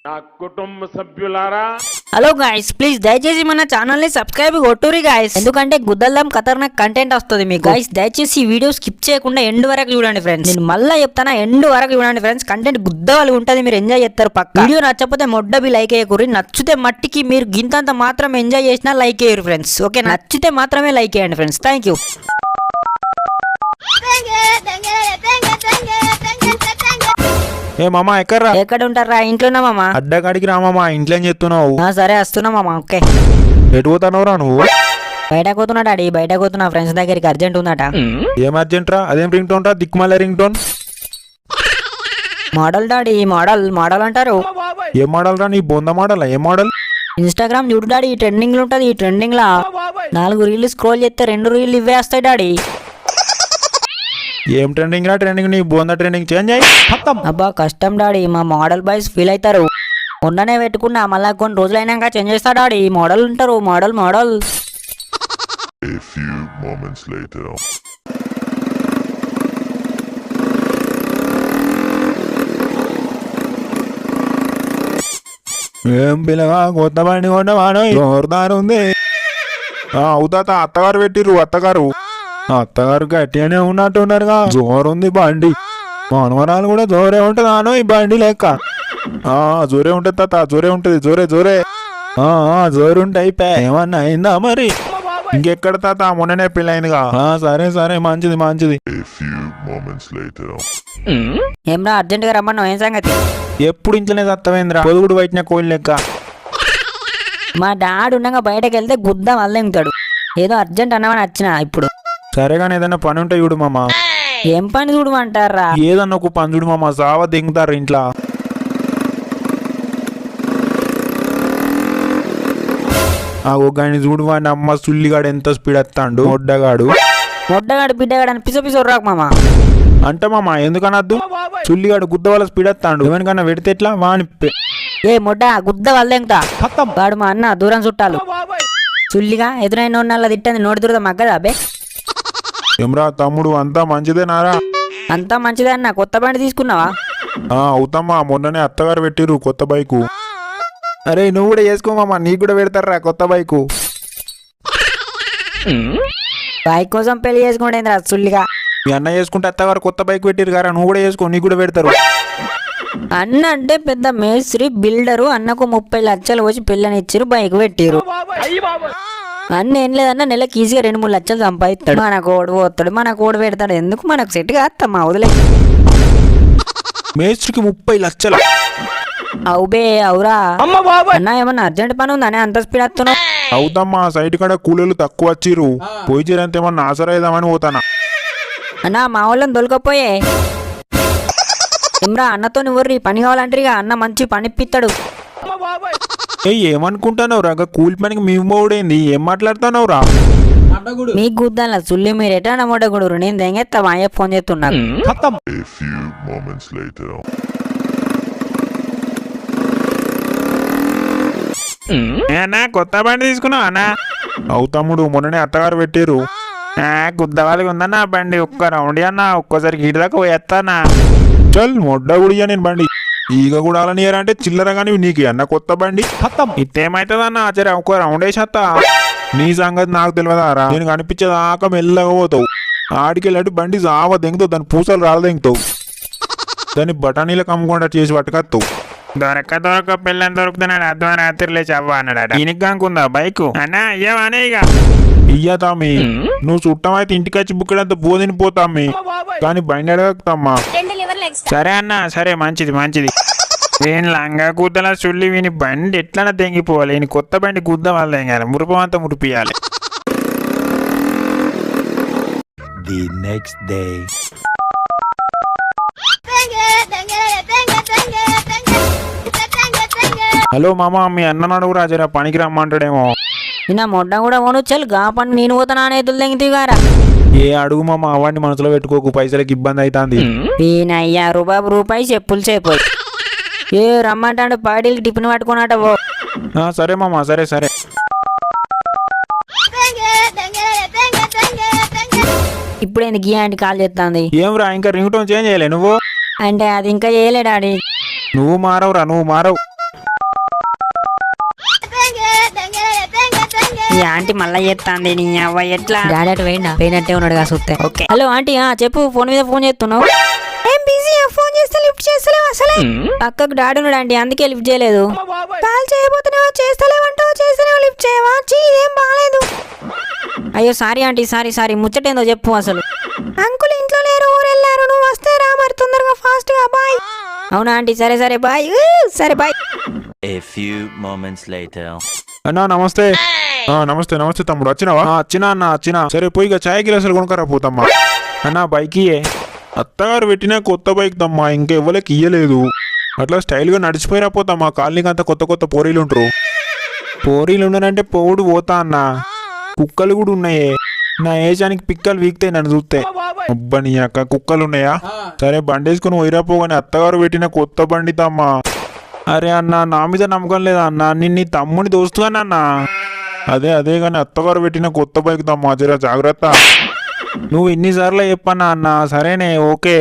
నా కుటుంబ సభ్యులారా, హలో గాయ్స్, ప్లీజ్ దయచేసి మన ఛానల్ ని సబ్స్క్రైబ్ కొట్టురి గాయ్స్. ఎందుకంటే గుద్దల్లం ఖతర్నాక్ కంటెంట్ వస్తుంది మీకు. గాయ్స్ దయచేసి ఈ వీడియో స్కిప్ చేయకుండా ఎండ్ వరకు చూడండి ఫ్రెండ్స్. నేను మళ్ళీ చెప్తానా, ఎండ్ వరకు చూడండి ఫ్రెండ్స్. కంటెంట్ గుద్దవాలి ఉంటది, మీరు ఎంజాయ్ చేస్తారు పక్క. వీడియో నచ్చకపోతే మొడ్డబి లైక్ అయ్యకూరి, నచ్చితే మట్టికి మీరు గింతంత మాత్రం ఎంజాయ్ చేసినా లైక్ అయ్యారు ఫ్రెండ్స్. ఓకే, నచ్చితే మాత్రమే లైక్ చేయండి ఫ్రెండ్స్. Thank you. ఏ మామా ఎక్కడ్రా? ఎక్కడ ఉంటారా? ఇంట్లోనా మామా? అడ్డగాడికి రా మామా, ఇంట్లో ఏం చెప్తున్నావు? సరే వస్తున్నా మామా. ఓకే, ఎటు పోతున్నావురా నువ్వు? బయటకు పోతున్నా డాడీ, బయటకు పోతున్నా. ఫ్రెండ్స్ దగ్గరికి అర్జెంట్ ఉందట. ఏం అర్జెంట్ రా? అదేం రింగ్ టోన్ రా? దిక్కుమల్ల ring tone. Model daddy, model model అంటారు. ఏం మోడల్ రా? నీ బొంద మోడల్? ఏం మోడల్? ఇన్స్టాగ్రామ్ చూడు డాడీ, ఈ ట్రెండింగ్ లో ఉంటది. ఈ ట్రెండింగ్ లా 4 రీళ్లు స్క్రోల్ చేస్తే 2 రీళ్లు ఇవే వస్తాయి డాడీ. ఏం ట్రెండింగ్ రా? ట్రెండింగ్ నీ బొంద ట్రెండింగ్ చేంజ్ అయ్యి. అబ్బా కష్టం డాడీ, మా మోడల్ బాయ్స్ ఫీల్ అవుతారు. మొన్ననే పెట్టుకున్నా, మళ్ళా కొన్ని రోజులైనాక చేంజ్ చేస్తా డాడీ. మోడల్ ఉంటారు, model model. A few moments later. ఏం పిల్లగా కొత్త బండి కొన్నవాడు జోరుదారు ఉంది. అవుతా అత్తగారు పెట్టిర్రు. అత్తగారు గట్టిగానే ఉన్నట్టున్నారుగా. జోరుంది బండి. మనవరాలు కూడా జోరే ఉంటదాను ఈ బండి లెక్క. జోరే ఉంటది తాత, జోరే ఉంటది. జోరే జోరుంటే అయిపోయా. ఏమన్నా అయిందా మరి? ఇంకెక్కడ తాత, మొన్ననే పెళ్ళైందిగా. సరే మంచిది. A few moments later. ఏమ్రా అర్జెంట్ గా రమ్మన్నావు, ఏం సంగతి? ఎప్పుడు ఇంట్లోనే తత్తవేంద్రా, పొదుగుడు బయటన కోయిల్ లెక్క. మా డాడీ ఉండగా బయటకు వెళ్తే గుద్ద వల్లెంగుతాడు. ఏదో అర్జెంట్ అన్నామని వచ్చిన ఇప్పుడు. సరేగాని ఏదైనా పని ఉంటే చూడు మామ. ఏం పని చూడమంటారా? ఏదన్నా ఒక పని చూడు మామ, సావా దింగుతారు ఇంట్లో. గాని చూడు, వాడిని అమ్మ సుల్లిగాడు ఎంత స్పీడ్ వస్తాడు. మొడ్డగాడు బిడ్డగాడు అని పిసో రాకు మామ. అంటే మామ ఎందుకనద్దు? సుల్లిగాడు గుద్ద వాళ్ళ స్పీడ్ వస్తాడు. ఎవరికన్నా పెడితే ఎట్లా? వాని ఏ మొడ్డ గుద్ద వల్లెంగుతా. వాడు మా అన్న దూరం చుట్టాలు. సుల్లిగా ఎదురైన ఉన్నలా తిట్టంది, నోటి దురద మగ్గదా అబ్బే. ఏమ్రా తమ్ముడు, అంతా మంచిదేనారా? అంతా మంచిదే అన్న. కొత్త బండి తీసుకున్నావా? అవుతామ్మా, మొన్ననే అత్తగారు పెట్టిర్రు కొత్త బైకు. అరే నువ్వు కూడా వేసుకోమమ్మా, నీకు కూడా పెడతారా కొత్త బైకు. బైక్ కోసం పెళ్లి చేసుకుంటేంద్రా సుల్లిగా. మీ అన్న చేసుకుంటే అత్తగారు కొత్త బైక్ పెట్టిరు కదా, నువ్వు కూడా వేసుకో, నీకు కూడా పెడతారు. అన్న అంటే పెద్ద మేస్త్రి, బిల్డరు. అన్నకు 30 లక్షలు వచ్చి పెళ్ళని ఇచ్చిరు, బైక్ పెట్టిరు. అన్న ఏం లేదన్న, నెలకి ఈజీగా 2-3 లక్షలు సంపాదిస్తాడు. మన కోడు పోతాడు, మన కోడు పెడతాడు. ఎందుకు మనకు సెట్ కాస్తమ్మా, వదిలే. మేస్త్రికి 30 లక్షలు? అవుబే అవురా అన్న. ఏమన్నా అర్జెంట్ పని ఉందా అంత స్పీడ్ వస్తున్నావు? అవుతమ్మా, సైట్ కాడ కూలీలు తక్కువ వచ్చిర్రు. పోయి చేరంత ఏమన్నా ఆసరైదామని పోతానా. అన్న మా వాళ్ళని దొలకపోయే. ఏమ్రా అన్నతో నువ్వు పని కావాలంటారు, అన్న మంచి పని ఇప్పిస్తాడు. ఏమనుకుంటావు రా? కూలి పనికి మీ మోడేంది? ఏం మాట్లాడుతున్నావు రా? మీకు గుద్దాల సుల్లి, మీరు ఎటా మొడగుడు. నేను దెంగెత్తా, మా అయ్య ఫోన్ చేస్తున్నాను. A few moments later. అన్నా కొత్త బండి తీసుకున్నావు అన్నా? అవు తమ్ముడు, మొన్ననే అత్తగారు పెట్టిర్రు. గుద్దవాళ్ళకి ఉందన్నా బండి. ఒక్క రౌండ్ అన్నా, ఒక్కోసారి గీటి దాకా పోయేస్తానా. చల్ మొడ్డ గుడియా నేను బండి. ఈగ కూడా అలానియారంటే చిల్లర కానీ నీకు అన్న కొత్త బండి. ఇట్టేమైతుంది అన్న, ఆచార్య ఒక్క రౌండ్ వేసేస్తా. నీ సంగతి నాకు తెలియదారా? నేను కనిపించేదాకా మెల్లగా పోతావు. ఆడికెళ్ళాడు బండి జావ దెంగుతావు, దాని పూసలు రాలదెంగుతావు, దాన్ని బఠానీలకు అమ్ముకుండా చేసి పట్టుకొస్తావు. దొరక పిల్లని దొరుకుతున్నాడు. అర్థం రాత్రి లేచి అవ్వ అన్నాడట. దీనికి కానుకుందా బైకు అన్నా? అయ్యావానే ఇక ఇయ్యతామి. నువ్వు చుట్టమైతే ఇంటికి వచ్చి బుక్కడంత బోధిని పోతామ్మి, కానీ బండి అడగతామ్మా. సరే అన్న, సరే మంచిది. వీని లంగా గుద్దల సుల్లి, వీని బండి ఎట్లా తెంగిపోవాలి. ఈయన కొత్త బండి గుద్ద వల్ల తెంగాలి, మురుపమంతా మురిపియాలి. The next day. హలో మామ, మీ అన్న అడుగు రాజరా, పనికి రమ్మంటాడేమో. నిన్న మొడ్డ కూడా పోను. చల్ గా పని నేను పోతానా ఎదులు తెంగితే గారా. ఏ అడుగు మామ, అవన్నీ మనసులో పెట్టుకోకు, పైసలకి ఇబ్బంది అవుతుంది. ఈయనయ్యా రూపాయి చెప్పులు చేపోయి. ఏ రమ్మంటాడు, పాడీలకి టిఫిన్ పట్టుకున్నట పో. సరే మామ, సరే. ఇప్పుడు ఎందుకు ఈ ఆంటీ కాల్ చేస్తుంది? ఏం రా, ఇంకా రింగ్ టోన్ చేంజ్ చేయలే నువ్వు? అంటే అది ఇంకా చేయలే డాడీ. నువ్వు మారవురా, నువ్వు మారవు. ఈ ఆంటీ మళ్ళా చేస్తాంది నీ అవ్వ ఎట్లా డాడీ అటు పోయినట్టే ఉన్నాడు కదా చూస్తే ఓకే హలో ఆంటీ చెప్పు ఫోన్ మీద ఫోన్ చేస్తున్నావు ఏం బిజీ ఫోన్ చేస్తే లిఫ్ట్ చేస్తలేవు అసలే పక్కకు డాడీ ఉన్నాడు ఆంటీ అందుకే లిఫ్ట్ చేయలేదు కాల్ చేయబోతున్నావా చేస్తలేవంటావా చేస్తలేవు లిఫ్ట్ చేయవా ఇదేం బాగాలేదు అయ్యో సారీ ఆంటీ సారీ ముచ్చటేందో చెప్పు అసలు అంకుల్ ఇంట్లో లేరు ఊరు వెళ్ళారు నువ్వు వస్తే రా మరి తొందరగా ఫాస్ట్ గా బాయ్ అవునా ఆంటీ సరే బాయ్ సరే bye A few moments later. అన్నా నమస్తే నమస్తే తమ్ముడు వచ్చినావా వచ్చినా సరే పోయి ఇక ఛాయ్ గిలాసులు కొనుక్కరా పోతమ్మా అన్నా బైక్ ఇయ్యే అత్తగారు పెట్టిన కొత్త బైక్ తమ్మా ఇంకా ఇవ్వలేక ఇయ్యలేదు అట్లా స్టైల్గా నడిచిపోయిరా పోతామ్మా కాలనీకి అంతా కొత్త పోరీలు ఉంటారు పోరీలు ఉండనంటే పోవుడు పోతా అన్నా కుక్కలు కూడా ఉన్నాయే నా ఏజానికి పిక్కలు వీక్తాయి నన్ను చూస్తే అబ్బా నీ అక్క కుక్కలు ఉన్నాయా సరే బండి వేసుకుని పోయిరాపోగానే అత్తగారు పెట్టిన కొత్త బండి తమ్మా అరే అన్న నా మీద నమ్మకం లేదా అన్న నేను నీ తమ్ముని దోస్తుగానన్నా అదే కానీ అత్తగారు పెట్టిన కొత్త బైక్ తమ్మా జర జాగ్రత్త నువ్వు ఇన్నిసార్లు చెప్పన్నా అన్న సరేనే ఓకే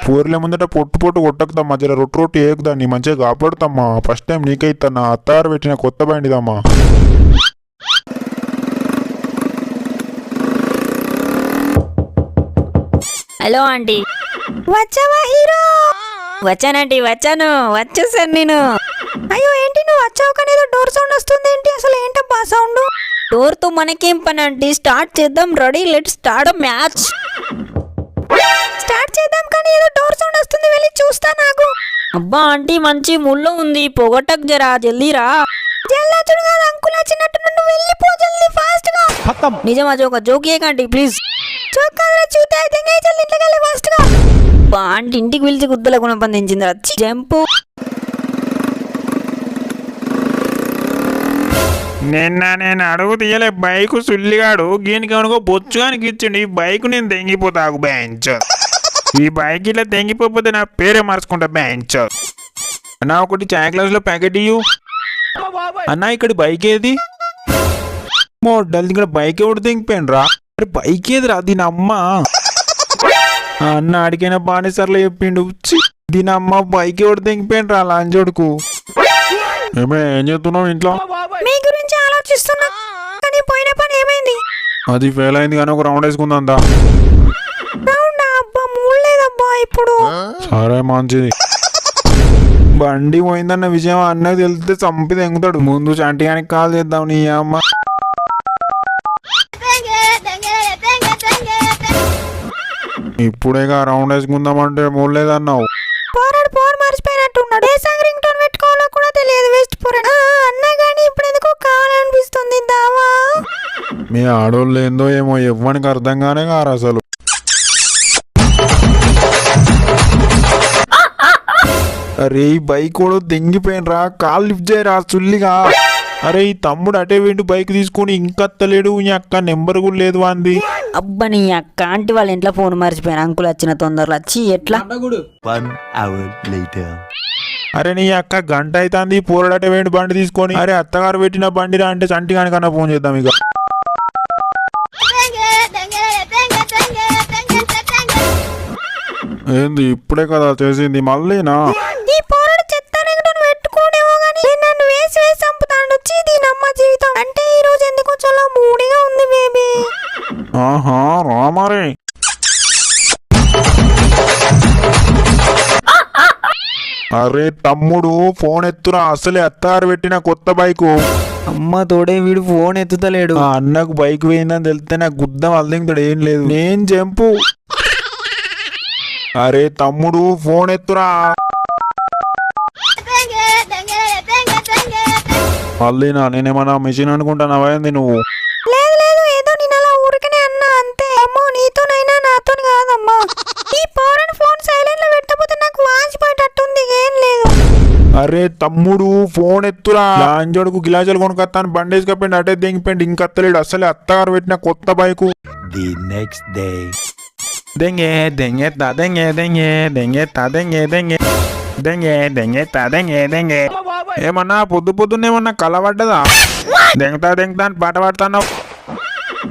పూర్ల ముందట పొట్టు కొట్టకుతమ్మా జర రొట్టు ఏకుదాన్ని మంచిగా కాపాడుతమ్మా ఫస్ట్ టైం నీకే ఇస్తానా అత్తగారు పెట్టిన కొత్త బండి తమ్మా హలో ఆంటీ వచ్చావా హీరో వచ్చానంటీ వచ్చేసాను నేను అయ్యో ఏంటి నువ్వు వచ్చావు కానీ ఏదో డోర్ సౌండ్ వస్తుంది ఏంటి అసలు ఏంటబ్బా సౌండ్ డోర్ తో మనకేం పని ఆంటీ స్టార్ట్ చేద్దాం ready let start match start చేద్దాం కానీ ఏదో డోర్ సౌండ్ వస్తుంది వెళ్ళి చూస్తా నాకు అబ్బా ఆంటీ మంచి ముళ్ళు ఉంది పొగటక్ జరా జల్దీ రా జల్లాచుడు కాదు అంకుల్ వచ్చినట్టు నువ్వు వెళ్ళిపో జల్దీ ఫాస్ట్ గా నిజమా జోక్ ఏకండి ప్లీజ్ జోక్ కాదురా చూతే అయితే జల్దీ ఇంట్లోకి వెళ్ళి ఫాస్ట్ గా ఆంటీ ఇంటికి పిలిచి గుద్దల గుణం పందించింది జంపు నేను అడుగు తీయలే బైక్ సుల్లిగాడు గీనికి అనుకో బొచ్చుగానికి ఇచ్చిండు ఈ బైక్ నేను తెంగిపోతాకు బెంచ్ ఈ బైక్ ఇట్లా తెంగిపోతే నా పేరే మార్చుకుంటా బెంచ్ అన్నా ఒకటి చాయ్ గ్లాస్ లో ప్యాకెట్ ఇయ్యు అన్నా ఇక్కడ బైక్ ఏది మోడల్ ఇక్కడ బైక్ ఎవడు తెంగిపోయాను రా బైక్ ఏది రా దీని అమ్మ అన్న అడిగిన బానిసర్లో చెప్పిండు దీని అమ్మ బైక్ ఎవడు తెంగిపోయాను రా లాంజోడుకు ఏం చేస్తున్నావు ఇంట్లో మీ గురించి ఆలోచిస్తున్నా కానీ పోయిన పని ఏమైంది అది ఫెయిల్ అయింది కానీ ఒక రౌండ్ వేసుకుందా రౌండ్ అబ్బా మూడలేదబ్బా ఇప్పుడు సరే మంచిది బండి పోయిందన్న విషయం అన్నకు తెలిస్తే చంపి తెంగుతాడు ముందు చంటిగానికి కాల్ చేద్దాం నీ అమ్మ ఇప్పుడేగా రౌండ్ వేసుకుందామంటే మూడలేదన్నావు పోరాడు మర్చిపోయినట్టున్నాడు ఏ సాంగ్ రింగ్ టోన్ పెట్టుకోవాలో కూడా తెలియదు వేస్ట్ పోరాడు అన్నా కానీ ఇప్పుడు ఎందుకు కావాలనిపిస్తుంది దావా మీ ఆడోళ్ళు ఏందో ఏమో ఇవ్వడానికి అర్థంగానే కారు అసలు అరే ఈ బైక్ కూడా తెంగిపోయినరా కాల్ లిఫ్ట్ చేయరా చుల్లిగా అరే ఈ తమ్ముడు అటే వెండి బైక్ తీసుకుని ఇంకత్తలేడు ఈ అక్క నెంబర్ కూడా లేదు అంది అబ్బా నీ అక్క ఆంటీ వాళ్ళ ఇంట్లో ఫోన్ మర్చిపోయాను అంకుల్ వచ్చిన తొందరలో వచ్చి ఎట్లా 1 hour later. అరే నీ అక్క గంట అవుతుంది పోరాడటే వెండి బండి తీసుకొని అరే అత్తగారు పెట్టిన బండిరా అంటే చంటిగానికన్నా ఫోన్ చేద్దాం ఇక ఏంది ఇప్పుడే కదా చేసింది మళ్ళీనా ఈ పోరాడు చెత్త రింగ్ పెట్టుకోనేమో గానీ నన్ను వేసి చంపుతాడు దీనమ్మ జీవితం అంటే ఈ రోజు ఎందుకో చాలా మూడిగా ఉంది బేబీ ఆహా రామారే అరే తమ్ముడు ఫోన్ ఎత్తురా అసలే అత్తారు పెట్టిన కొత్త బైకు అమ్మ తోడే వీడు ఫోన్ ఎత్తుతలేడు ఆ అన్నకు బైక్ పోయిందని తెలిస్తే నాకు గుద్దం అల్లింగుతాడు ఏం లేదు నేను జంపు అరే తమ్ముడు ఫోన్ ఎత్తురా మళ్ళీనా నేనేమన్నా మెషిన్ అనుకుంటానవా ఏంది నువ్వు లేదు ఏదో నేను అలా ఊరికనే అన్నా అంతే అమ్మో నీతోనైనా నాతో కాదమ్మా ఈ పోరాడు ఫోన్ సైలెంట్ లో పెట్టకపోతే నాకు వాచిపోయేటట్టుంది ఏం లేదు అరే తమ్ముడు ఫోన్ ఎత్తురా లాంజోడుకు గిలాజాలు కొనుకొస్తాను బండేసి కప్పిండి అటే దింగిపోయింది ఇంకత్తలేడు అసలే అత్తగారు పెట్టిన కొత్త బైకు The next day. దెంగే దెంగే తా దెంగే దెంగే దెంగే తా దెంగే దెంగే దెంగే దెంగే తా దెంగే దెంగే ఏమన్నా పొద్దున్నేమన్నా కలవడ్డదా దెంగతా అని పాట పాడుతున్నావు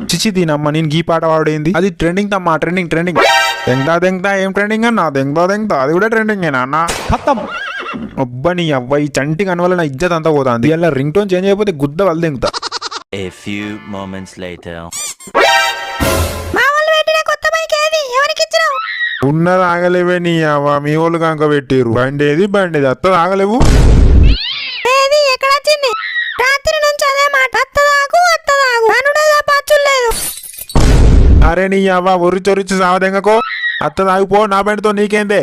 చిచి దీనమ్మ నేను గీ పాట పాడేంది అది ట్రెండింగ్ తమ్మా ట్రెండింగ్ దెంగతా ఏం ట్రెండింగ్ అన్నా దెంగతా అది కూడా ట్రెండింగేనా అన్న ఖతం అబ్బా నీ అవ్వ ఈ చంటి కనవల్ల నా ఇజ్జత్ అంతా పోతుంది ఇలా రింగ్ టోన్ చేంజ్ అయిపోతే గుద్ద వాళ్ళు దెంగుతా A few moments later. మా వాళ్ళు పెట్టిన కొత్త బైక్ ఏది ఎవరికి ఇచ్చినావు? ఉన్నది ఆగలేవే నీ అవ్వ మీ వాళ్ళు కాంక పెట్టిర్రు బండేది అత్తది ఆగలేవు ఏది ఎక్కడ వచ్చింది? రాత్రి నుంచి అదే మాట అత్తదాగు అనుడే పచ్చులేదు. అరే నీ అవ్వ ఒరిచొరిచి సావదెంగకో అత్తది ఆగిపో నా బండితో నీకేందే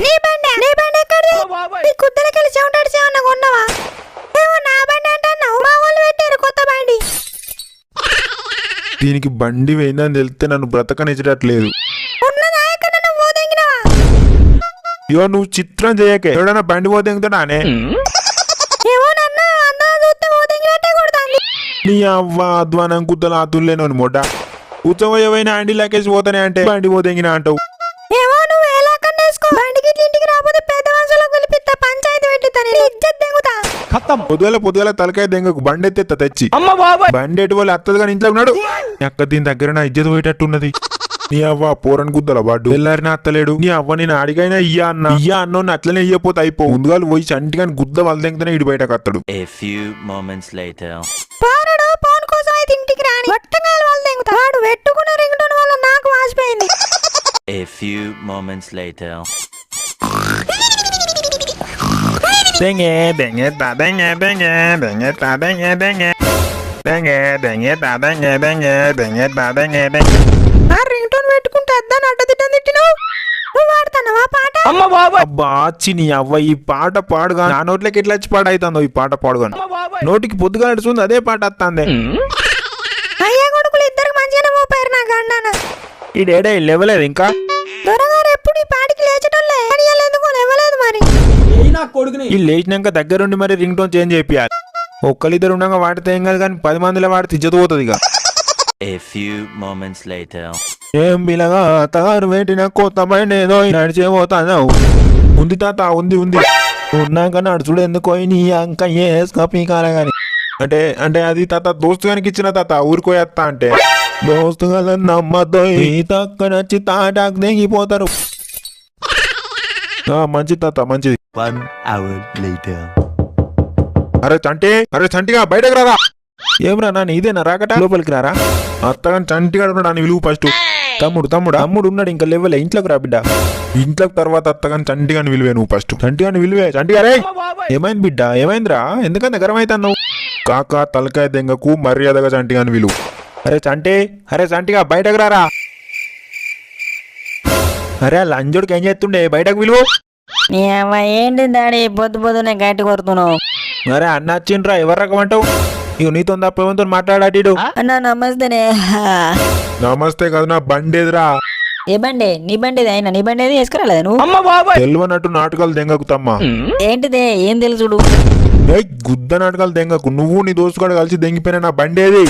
నీ బండి ఎక్కడిది? నీ కుద్దలకెళ్ళి చెవుటాడిసి ఏమన్నా కొన్నావా? ఏమో నా బండి అంటున్నావు. మా వాళ్ళు పెట్టారు కొత్త బండి. దీనికి బండి పోయిందని తెలిస్తే నన్ను బ్రతకనిచ్చట్లేదు ఉన్నదా ఎక్కడ నువ్వు ఓదెంగినవా? ఇయో నువ్వు చిత్రం చేయకే ఎవడన్నా బండి పోతెంగుతాడానే ఏమో నన్న అందా చూస్తే ఓదెంగినట్టే కొడతాంది. నీ అవ్వ అధ్వానం గుద్దలు ఆతుల్లేను మొట్ట ఉత్సవమైన అండి లాకేసి పోతానే అంటే బండి పోతెంగినా అంటావు ఏమో నువ్వు ఎలా కన్నేసుకో. బండికి ఇంటికి రాకపోతే పెద్ద మనుషులకు పిలిపిస్తా పంచాయతీ పెట్టిస్తాను. ఇజ్జత్ దెంగుతా. పొద్దుగల తలకాయ దెంగకు బండి ఎత్తేత్త తెచ్చి బండి ఎటు వాళ్ళు అత్తది కానీ ఇంట్లో ఉన్నాడు అక్క దీని దగ్గర నా ఇజ్జత పోయేటట్టున్నది నీ అవ్వ పోరని గుద్దల వాడు వెళ్ళారినా అత్తలేడు నీ అవ్వ నేను అడిగైనా ఇయ్యా అన్నోని అట్లనే ఇయ్యపోతే అయిపో ముందుగా పోయి చంటిగాని గుద్ద వాళ్ళ దెంగతనే ఇటు బయటకు అత్తడు A few moments later. పారడు Pawan కోసం అయితే ఇంటికి రాని వట్టంగాలు వాళ్ళు దెంగుతా. వాడు పెట్టుకున్న రింగ్టోన్ వల్ల నాకు వాసిపోయింది. A few moments later. దెంగే దెంగే తా దెంగే దెంగే దెంగే తా దెంగే దెంగే దెంగే దెంగే తా దెంగే దెంగే దెంగే తా దెంగే దెంగే ఆ రింగ్టోన్ పెట్టుకుంటే అద్దాన్ని అడ్డదిడ్డం తిట్టినావు. నువ్వు వాడుతున్నావా పాట? అబ్బా చి నీ అవ్వ ఈ పాట పాడుగా నా నోట్లకి ఎట్లా వచ్చి పాట అవుతుందో ఈ పాట పాడుగా నోటికి పొద్దుగా నడుస్తుంది అదే పాట వస్తుంది అయ్యా కొడుకులు ఇద్దరికి మంచిగానే మోపారు నా గండాన. ఈ డేడే లేవలేదు ఇంకా దొరగారు ఎప్పుడు ఈ పాటికి లేచటోళ్ళే ఎందుకో లేవలేదు మరి. ఈ లేచినాక దగ్గరుండి మరి రింగ్ టోన్ చేంజ్ చేయాలి ఒక్కరిద్దరు ఉండగా వాడితే ఏం కాదు కానీ 10 మందిలో వాడితే ఇజ్జత పోతుంది ఇక A few moments later. ఏం పిల్లగా అత్తగారు పెట్టిన కొత్త బండి ఏదో నడిచే పోతాను ఉంది తాత ఉంది ఉన్నాక నడుచుడు ఎందుకో నీ అంక వేసుకో పీకాల గాని అంటే అది తాత దోస్తు గానికి ఇచ్చిన తాత ఊరుకోయేస్తా అంటే దోస్తు గల నమ్మద్దో ఈ తక్క నచ్చి తాటాకు దిగిపోతారు మంచిది తాత మంచిది 1 hour later. అరే చంటిగా బయటకు రారా ఏమరా నాన్న ఇదేనా రాకట లోపలికి రారా అత్తగాని చంటిగా ఉన్నాడు విలువ ఫస్ట్ తమ్ముడు ఉన్నాడు ఇంకా లేవలే ఇంట్లోకి రా బిడ్డ ఇంట్లోకి తర్వాత అత్తగాని చంటిగాని విలువే నువ్వు ఫస్ట్ చంటిగాని విలువే చంటిగా రే ఏమైంది బిడ్డ ఏమైందిరా ఎందుకంత గరం అవుతాను నువ్వు కాకా తలకాయ దెంగకు మర్యాదగా చంటిగాని విలువ అరే చంటిగా బయటకు రారా అరే లంజోడికి ఏం చేస్తుండే బయటకు విలువ నీ అమ్మ ఏంటి దాడి పొద్దునే గట్టి కొడుతున్నావు? అరే అన్న వచ్చిండ్రా ఎవరు రకమంటావు ఇక నీతో తప్ప ఏమంతో మాట్లాడాడు అన్నా నమస్తేనే. నమస్తే కదా నా బండి ఎదురా ఏ బండి? నీ బండి అయినా నీ బండి ఏది వేసుకురాలేదు నువ్వు? తెలివనట్టు నాటకాలు దెంగకుతమ్మా ఏంటిదే ఏం తెలుసుడు? ఏ గుద్ద నాటకాలు దెంగకు నువ్వు నీ దోస్తు కూడా కలిసి దెంగిపోయినా నా బండేది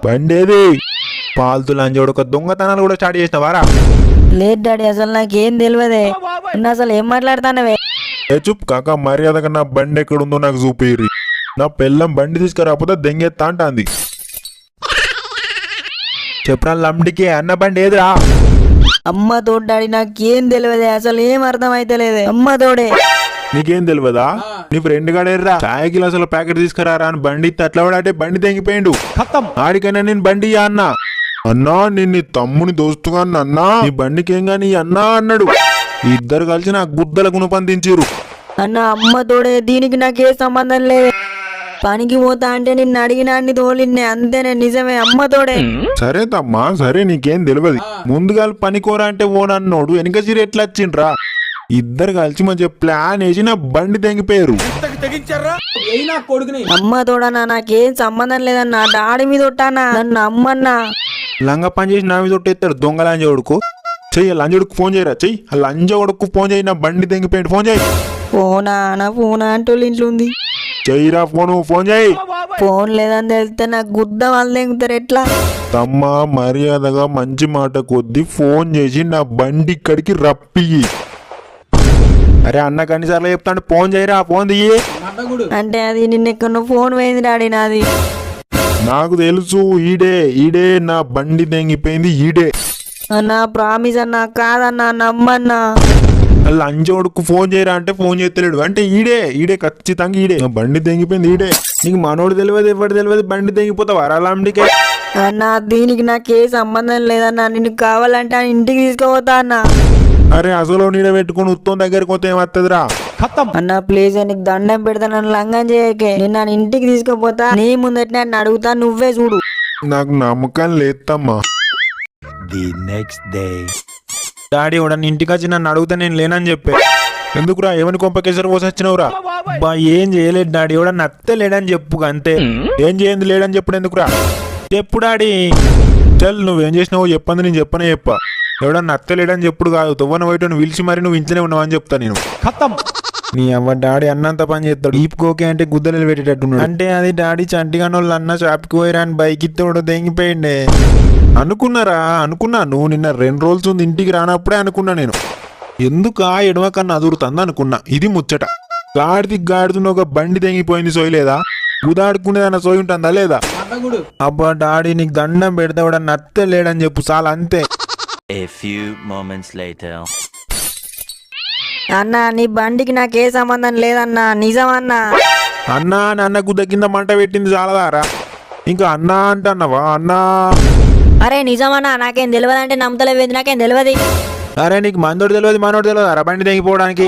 బండేది పాల్తు లంజోడు ఒక దొంగతనాలు కూడా స్టార్ట్ చేసిన వారా లేదు డాడీ అసలు నాకేం తెలియదే. నువ్వు అసలు ఏం మాట్లాడుతానవే? ఏ చూప్ కాక మర్యాదగా నా బండి ఎక్కడుందో నాకు చూపిర్రి నా పెళ్ళం బండి తీసుకురాకపోతే దెంగెత్తా అంటాంది చెప్పరా లండికి అన్న బండి ఏదిరా అమ్మ తోడు డాడీ నాకేం తెలియదే అసలు ఏం అర్థం అయితే లేదే. అమ్మ తోడే నీకేం తెలియదా నీ ఫ్రెండ్ గాడేర్రా చాయ్ గిలాసుల ప్యాకెట్ తీసుకురారా అని బండి అట్లా వాడే బండి తెంగిపోయిండు ఆడికైనా నేను బండి అన్నా నిన్ను తమ్ముని దోస్తుగా అన్నా నీ బండికి ఏం గాని అన్నా అన్నాడు ఇద్దరు కలిసి నా గుద్దల గుణపందించిరు అన్న అమ్మ తోడే దీనికి నాకే సంబంధం లేదు. పనికి పోతా అంటే నిన్ను అడిగినా అన్ని తోలిన్నే అంతేనే నిజమే అమ్మ తోడే. సరే తమ్మా సరే నీకేం తెలియదు ముందుగా పనికోరా అంటే ఓనన్నోడు వెనక చీర ఎట్లా వచ్చిండ్రా ఇద్దరు కలిసి మంచి ప్లాన్ వేసి నా బండి తెంగిపోయారు. అమ్మ తోడనా నాకేం సంబంధం లేదన్నా డాడీ మీద కొట్టానా నన్ను అమ్మన్నా. లంగా పని చేసి నా మీద కొట్టేస్తాడు దొంగ లంజోడుకు చెయ్యి లంజోడుకు ఫోన్ చేయరా చెయ్యి ఆ లంజోడుకు ఫోన్ చేయి నా బండి తెంగిపోయింది ఫోన్ చేయి. ఫోనా నా ఫోన్ అంటే ఇంట్లో ఉంది చెయ్యిరా ఫోన్ చేయి. ఫోన్ లేదని తెలిస్తే నాకు గుద్ద వాళ్ళు తెంగుతారు ఎట్లా? తమ్మా మర్యాదగా మంచి మాట కొద్ది ఫోన్ చేసి నా బండి ఇక్కడికి రప్పియ్యి. అరే అన్న కన్నిసార్లు చెప్తాను ఫోన్ చేయరా ఫోన్ దియ్యి అంటే అది నిన్న ఎక్కడో ఫోన్ పోయింది డాడీ నాది. నాకు తెలుసు ఈడే నా బండి తెంగిపోయింది ఈడే. అన్నా ప్రామిస్ అన్నా కాదన్నా నమ్మన్నా. లంచోడుకు ఫోన్ చేయరా అంటే ఫోన్ చేస్తలేడు. అంటే ఈడే ఖచ్చితంగా ఈడే. బండి తెంగిపోయింది ఈడే. నీకు మనోడు తెలియదు ఎవరు తెలియదు, బండి తెంగిపోతావు అరాలాంటికే. అన్న దీనికి నాకే సంబంధం లేదన్నా, నిన్ను కావాలంటే ఆ ఇంటికి తీసుకుపోతా అన్న. అరే అసలు నీడ పెట్టుకుని ఉత్తం దగ్గరికి పోతే ఏమత్తదిరా? అన్న ప్లీజ్ నీకు దండం పెడతా, నన్ను లంగం చేయకే. నేను నన్ను ఇంటికి తీసుకుపోతా, నీ ముందట నన్ను అడుగుతా, నువ్వే చూడు. నాకు నమ్మకం లేదమ్మా. The next day. డాడీ కూడా ఇంటికి వచ్చి నన్ను అడుగుతా నేను లేనని చెప్పే. ఎందుకురా ఏమని కొంపకేసరి పోసి వచ్చినావురా? బా ఏం చేయలేదు డాడీ, ఎవడ నత్తే లేడని చెప్పు అంతే. ఏం చేయండి లేడని చెప్పుడు ఎందుకురా? చెప్పు డాడీ. చల్ నువ్వేం చేసినావో చెప్పంది, నేను చెప్పనే చెప్ప. ఎవడ నత్తే లేడని చెప్పుడు కాదు, తువ్వన పోయి పిలిచి మరి నువ్వు ఇంట్లోనే ఉన్నావు అని చెప్తా నేను. నీ అవ్వ డాడీ అన్నంత పని చేస్తాడు. ఈపుకోకే అంటే గుద్దలు పెట్టేటట్టున్నాడు. అంటే అది డాడీ చంటిగాని వాళ్ళు అన్న షాప్కి పోయిరా అని బైక్ ఇత్తోడు తెంగిపోయిండే అనుకున్నా. నువ్వు నిన్న 2 రోజులు ఉంది ఇంటికి రానప్పుడే అనుకున్నా నేను. ఎందుకా ఎడమ కన్నా అదురుతుంది అనుకున్నా. ఇది ముచ్చట. గాడితున్న ఒక బండి తెంగిపోయింది సోయలేదా? గుదాడుకునేదన్న సోయి ఉంటుందా లేదా? అబ్బా డాడీ నీకు దండం పెడతా కూడా నత్తే లేడని చెప్పు చాలా అంతే. A few moments later. అన్న నీ బండికి నాకే సంబంధం లేదన్నా, నిజమన్నా. అన్నా నాన్న గుద్ద కింద మంట పెట్టింది చాలదారా? ఇంకా అన్నా అంటన్నావా? అన్నా అరే నిజమన్నా, నాకేం తెలియదు అంటే నమ్మతలేవేది, నాకేం తెలియదు. అరే నీకు మందోడు తెలియదు మనోడు తెలియదు అరా బండి తెంగిపోవడానికి?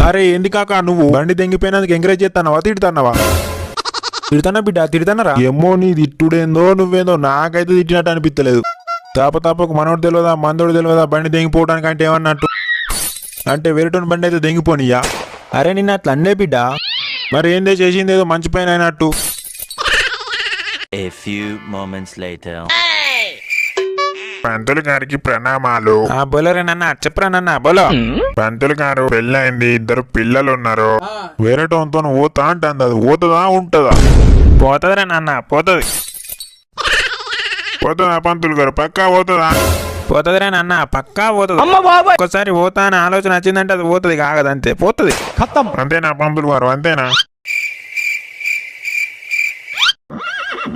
అరే ఏంది కాక నువ్వు బండి తెంగిపోయినందుకు ఎంకరేజ్ చేస్తానవా తిడుతున్నావా? తిడతానా బిడ్డ తిడతానరా? ఏమో నీ తిట్టుడేందో నువ్వేందో నాకైతే తిట్టినట్టు అనిపించలేదు. తాపకు మనోడు తెలియదా మందోడు తెలియదా బండి తెంగిపోవడానికి అంటే ఏమన్నట్టు? అంటే వేరేటోని బండి అయితే తెంగిపోనియా? అరే నిన్న అట్లా అన్నే బిడ్డ. మరి ఏందే చేసింది ఏదో మంచి పైన అయినట్టు. A few moments later. పంతులు గారికి ప్రణామాలు. బోలరే నన్న చెప్పరా నన్న బోలో. పంతులు గారు పెళ్ళైంది, 2 పిల్లలు ఉన్నారు. వేరేటోతో పోతా అంటుంది, అది పోతుందా ఉంటుందా? పోతుందిరా నాన్న పోతుంది. పోతుందా పంతులు గారు? పక్కా పోతుందా? పోతుందిరా నాన్న పక్కా పోతుంది. ఒక్కసారి పోతా అని ఆలోచన వచ్చిందంటే అది పోతుంది కాగదంతే పోతుంది. అంతేనా పంతులు గారు? అంతేనా?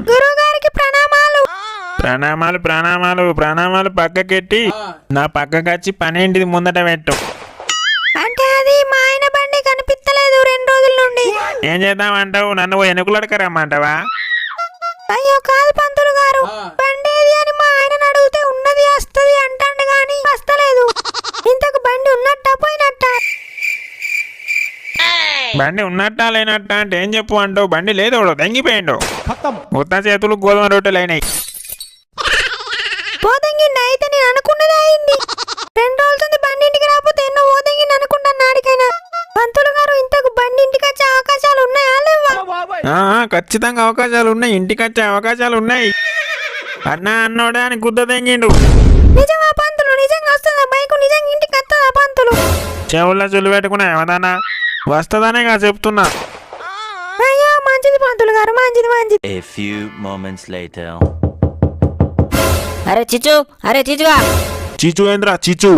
గురుగారికి ప్రణామాలు. ప్రణామాలు పక్కకెట్టి నా పక్కకి వచ్చి పనేంటిది ముందట పెట్టు. అంటే అది మా ఆయన బండి కనిపించలేదు 2 రోజుల నుండి. ఏం చేద్దామంటావు? నన్ను ఎనుకులడకరమ్మంటావా? అయ్యో కాదు పంతులు గారు, బండి ఏది అని మా ఆయన అడిగితే ఉన్నది వస్తుంది అంటాడు గాని వస్తలేదు. ఇంతకు బండి ఉన్నట్టా పోయినట్టా? బండి ఉన్నట్టా లేనట్టా అంటే ఏం చెప్పు అంటావు? బండి లేదు తెంగిపోయిండు. ఉత్త చేతులు గోధుమ రొట్టెలు అయినాయి. పోతంగిండి అయితే నేను అనుకున్నది అయింది. 2 రోజులు బండి ఇంటికి రాకపోతే ఎన్నో పోతంగిండి అనుకుంటాను నాడికైనా. పంతులు గారు ఇంతకు బండి ఇంటికి వచ్చే అవకాశాలు ఉన్నాయా లేవా? ఖచ్చితంగా అవకాశాలు ఉన్నాయి, ఇంటికి వచ్చే అవకాశాలు ఉన్నాయి. అన్నోడా అని గుద్ద తెంగిండు. నిజమా పంతులు? నిజంగా వస్తుందా బైకు? నిజంగా ఇంటికి వస్తుందా పంతులు? చెవుల్లో చెల్లు పెట్టుకున్నా ఏమదానా వస్తుందనేగా చెప్తున్నా. అయ్యో మంచిది పంతులు గారు, మంచిది. A few moments later. అరే చిచుగా. చీచు ఏంద్రా చీచు?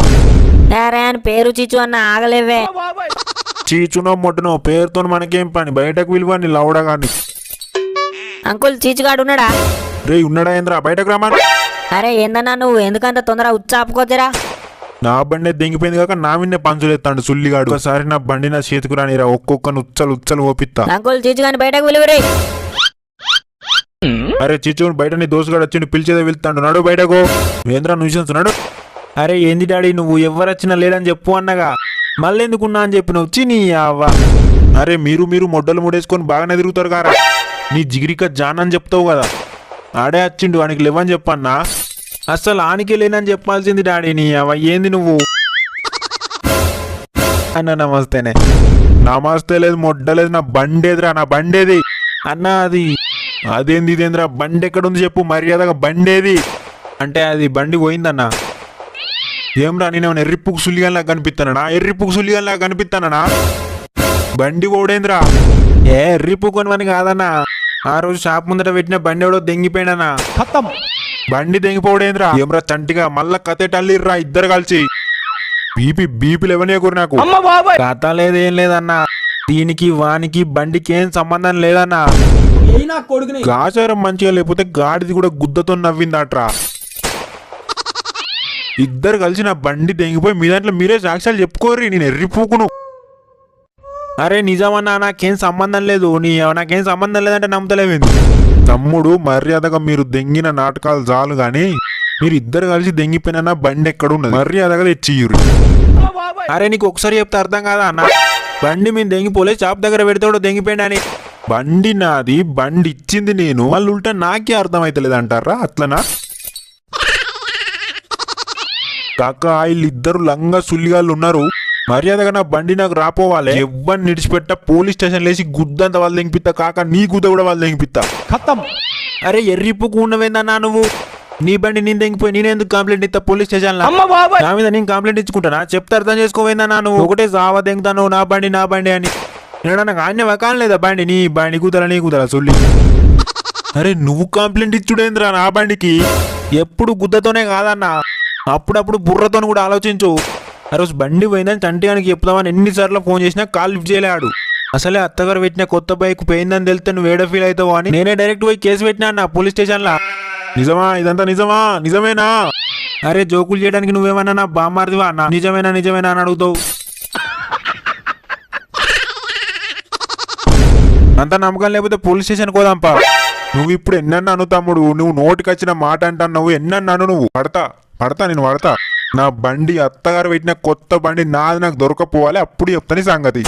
అరే అని పేరు చిచు అన్న ఆగలేవే. చీచునో మొట్టనో పేరుతో మనకేం పని? బయటకు విలువని లౌడగాని. అంకుల్ చీచుగాడు ఉన్నాడా? రే ఉన్నాడా ఏంద్రా? బయటకు రామని. అరే ఏందన్నా నువ్వు ఎందుకంత తొందర ఉచ్చాపుకోతేరా? నా బండి దింగిపోయింది కాక నా విన్నే పంచులేస్తాడు సుల్లిగాడు. ఒకసారి నా బండి నా చేతికి రానిరా, ఒక్కొక్కని ఉచ్చలు ఓపిత్తా. అంకుల్ చీచుగాని బయటకు విలువరే. అరే చీచు బయట నీ దోస్తుగాడు వచ్చి పిలిచేదే వెళ్తాడు, నడు బయటకు. ఏంద్రా న్యూసెన్స్ నడు. అరే ఏంది డాడీ నువ్వు ఎవరు వచ్చినా లేడని చెప్పు అన్నగా మళ్ళీ ఎందుకున్నా అని చెప్పిన వచ్చి నీ అవ్వ. అరే మీరు మొడ్డలు ముడేసుకొని బాగానే తిరుగుతారు కారా. నీ జిగిరిక జాన్ అని చెప్తావు కదా, ఆడే వచ్చిండు వానికి లేవని చెప్పన్నా. అసలు ఆనికే లేనని చెప్పాల్సింది డాడీ. నీ అవ్వ ఏంది నువ్వు అన్న? నమస్తేనే. నమస్తే లేదు మొడ్డలేదు, నా బండేదిరా, నా బండేది అన్న. అదేంది ఇదేంద్రా? బండి ఎక్కడుంది చెప్పు మర్యాదగా. బండేది అంటే అది బండి పోయిందన్నా. ఏమ్రా నేను ఎర్రిప్పుకు సుల్లిగానిలాగా కనిపిస్తానా? బండి ఓడేంద్రా? ఎర్రిప్పుకు అని కాదన్నా, ఆ రోజు షాప్ ముందట పెట్టిన బండి ఎవడో దెంగిపోయినా. బండి దెంగిపోవడేంద్రా? ఏమ్రా చంటిగా మళ్ళా కథేటల్లిర్రా ఇద్దరు కలిసి. బీపీలు ఎవనే కూర నాకు కథ లేదేం లేదన్నా. దీనికి వానికి బండికి ఏం సంబంధం లేదన్నా. గాచారం మంచిగా లేకపోతే గాడిది కూడా గుద్దతో నవ్విందట్రా. ఇద్దరు కలిసి నా బండి దెంగిపోయి మీ దాంట్లో మీరే సాక్ష్యాలు చెప్పుకోర్రి, నేను ఎర్రిపోకును. అరే నిజమన్నా, నాకేం సంబంధం లేదు. నాకేం సంబంధం లేదంటే నమ్మతలేవేంది? తమ్ముడు మర్యాదగా మీరు దెంగిన నాటకాలు చాలు గాని మీరు ఇద్దరు కలిసి దెంగిపోయినా నా బండి ఎక్కడున్నది మర్యాదగా తెచ్చియ్యురు. అరే నీకు ఒకసారి చెప్తే అర్థం కాదా అన్న? బండి మేము దెంగిపోలే, షాప్ దగ్గర పెడితే కూడా దెంగిపోయింది అని. బండి నాది, బండి ఇచ్చింది నేను, మళ్ళీ ఉల్టా నాకే అర్థమైతలేదు అంటారా? అట్లనా కాక వీళ్ళిద్దరు లంగా సుల్లిగాళ్ళు ఉన్నారు. మర్యాదగా నా బండి నాకు రాపోవాలి. ఎవ్వరిని నిడిచిపెట్ట పోలీస్ స్టేషన్ లేసి గుద్దంత వాళ్ళు దెంగిపిత్తా, కాక నీ గుద్ద కూడా వాళ్ళు దెంగిపిత్తా. అరే ఎర్రిప్పుకు ఉన్నవేందన్నా నువ్వు? నీ బండి నేను దెంగిపోయి నేనెందుకు కంప్లైంట్ ఇస్తా పోలీస్ స్టేషన్ లో? నా మీద నేను కంప్లైంట్ ఇచ్చుకుంటానా? చెప్తే అర్థం చేసుకోవేందన్నా నువ్వు? ఒకటే సావా దెంగుతాను నా బండి అని. నేను నాకు ఆన్య కానలేదా బండి? నీ బండి కుదరా సొల్లి. అరే నువ్వు కంప్లైంట్ ఇచ్చుడేంద్రా నా బండికి? ఎప్పుడు గుద్దతోనే కాదన్నా, అప్పుడప్పుడు బుర్రతోని కూడా ఆలోచించు. ఆ రోజు బండి పోయిందని చంటిగానికి చెప్తామని ఎన్నిసార్లు ఫోన్ చేసినా కాల్ లిఫ్ట్ చేయలేడు. అసలే అత్తగారు పెట్టిన కొత్త బైక్ పోయిందని తెలిస్తే నువ్వు ఏడ ఫీల్ అవుతావు అని నేనే డైరెక్ట్ పోయి కేసు పెట్టినా అన్న పోలీస్ స్టేషన్ లా. నిజమా? ఇదంతా నిజమా? నిజమేనా? అరే జోకులు చేయడానికి నువ్వేమన్నా నా బామ్మారిదివా అన్న? నిజమేనా అని అడుగుతావు. అంత నమ్మకం లేకపోతే పోలీస్ స్టేషన్ కోదాంపా. నువ్వు ఇప్పుడు ఎన్నన్నాను తమ్ముడు, నువ్వు నోటికి వచ్చిన మాట అంటున్నావు. ఎన్నన్నాను నువ్వు? నేను పడతా. నా బండి అత్తగారు పెట్టిన కొత్త బండి నాది, నాకు దొరకపోవాలి, అప్పుడు చెప్తాను ఈ సంగతి.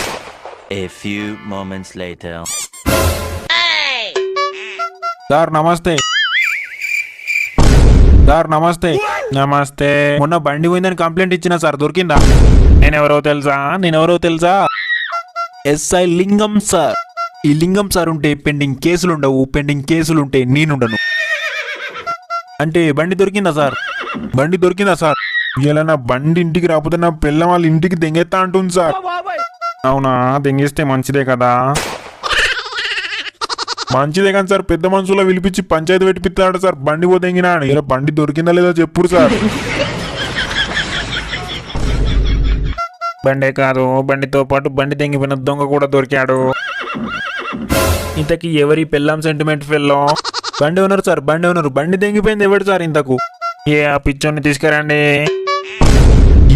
A few moments later. Sir నమస్తే. మొన్న బండి పోయిందని కంప్లైంట్ ఇచ్చిన సార్, దొరికిందా? నేనెవరో తెలుసా? ఎస్ఐ లింగం సార్. ఈ లింగం సార్ ఉంటే పెండింగ్ కేసులు ఉండవు, పెండింగ్ కేసులు ఉంటే నేనుండను. అంటే బండి దొరికిందా సార్? ఇలా నా బండి ఇంటికి రాకపోతే నా పిల్ల వాళ్ళ ఇంటికి దెంగెత్తా అంటుంది సార్. అవునా? దెంగిస్తే మంచిదే కదా. మంచిదే కానీ సార్, పెద్ద మనుషులో పిలిపించి పంచాయతీ పెట్టిపిస్తాడు సార్ బండి పో దెంగినా అని. ఇలా బండి దొరికిందా లేదా చెప్పుడు సార్. బండే కాదు, బండితో పాటు బండి దెంగిపోయిన దొంగ కూడా దొరికాడు. ఇంతకీ ఎవరి పెళ్ళాం సెంటిమెంట్ ఫెల్లో? బండి ఉన్నారు సార్, బండి దెంగిపోయింది ఎవడు సార్ ఇంతకు? ఆ పిచ్చోని తీసుకురండి.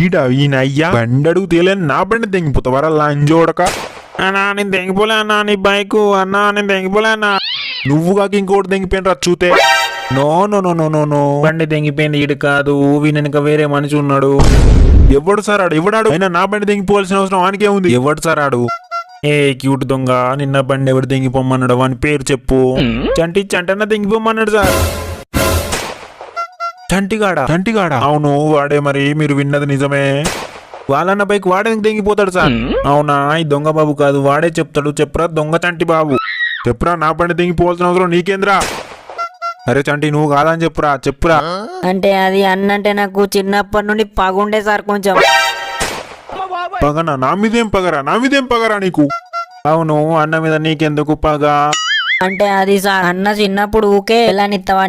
ఈయన అయ్యా బండి అడుగు తేలేని నా బండి దెంగిపోతావరా లాంజోడక? అన్నా నేను దెంగిపోలే అన్నా, నీ బైక్ అన్నా నేను దెంగిపోలే అన్నా. నువ్వు కాక ఇంకోటి దెంగిపోయిన చూతే. నో బండి దెంగిపోయింది ఈడు కాదు, వీనెనక వేరే మనిషి ఉన్నాడు. ఎవడు సార్ ఆడు? ఎవడాడు? అయినా నా బండి దెంగిపోవాల్సిన అవసరం వానికే ఉంది. ఎవడు సార్ ఆడు? ఏ క్యూట్ దొంగ, నిన్న బండి ఎవడు దెంగిపోమన్నాడు? వాని పేరు చెప్పు. చంటన్న దెంగిపోమన్నాడు సార్. చంటిగాడా? అవును వాడే. మరి మీరు విన్నది నిజమే. వాళ్ళన్న బైక్ వాడే దెంగిపోతాడు సార్. అవునా? ఈ దొంగ బాబు కాదు, వాడే చెప్తాడు. చెప్పరా దొంగ చంటి బాబు. చెప్పురా, నా బండి దెంగిపోవాల్సిన అవసరం నీకేంద్రా? అరే చంటి నువ్వు కాదని చెప్పురా. అంటే అది అన్నంటే నాకు చిన్నప్పటి నుండి పగుండే సార్ కొంచెం. పగనా? నా మీదేం పగరా నీకు? అవును, అన్న మీద నీకెందుకు పగ? అంటే అది సార్, అన్న చిన్నప్పుడు ఊకే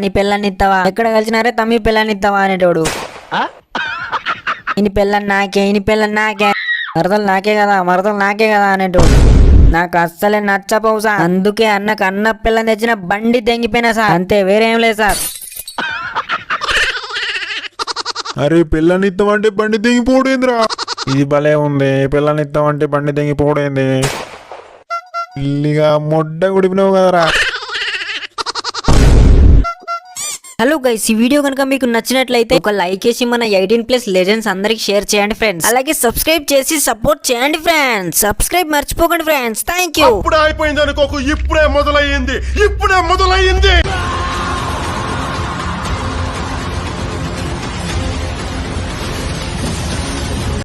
నీ పెళ్ళాన్నిస్తావా ఎక్కడ కలిసినారే తమ్మి పెళ్ళాన్నిస్తావా అనేటోడు. ఇని పెళ్ళని నాకే మరదలు నాకే కదా అనేటోడు. నాకు అస్సలే నచ్చపోవు సార్. అందుకే అన్నకు అన్న పిల్లని తెచ్చిన బండి దెంగిపోయినా సార్, అంతే, వేరేం లేదు సార్. అరే పిల్లని ఇస్తామంటే బండి దెంగిపోడేంద్రా? ఇది భలే ఉంది. పిల్లని ఇస్తామంటే బండి దెంగిపోడేంది? ఇల్లిగా మొడ్డ గుడిపినావు కదరా. హలో గైస్, ఈ వీడియో కనుక మీకు నచ్చినట్లయితే ఒక లైక్ వేసి మన 18+ లెజెండ్స్ అందరికి షేర్ చేయండి ఫ్రెండ్స్. అలాగే సబ్స్క్రైబ్ చేసి సపోర్ట్ చేయండి ఫ్రెండ్స్. సబ్స్క్రైబ్ మర్చిపోకండి ఫ్రెండ్స్. Thank you. ఇప్పుడే అయిపోయింది అనుకోకు, ఇప్పుడే మొదలయ్యింది.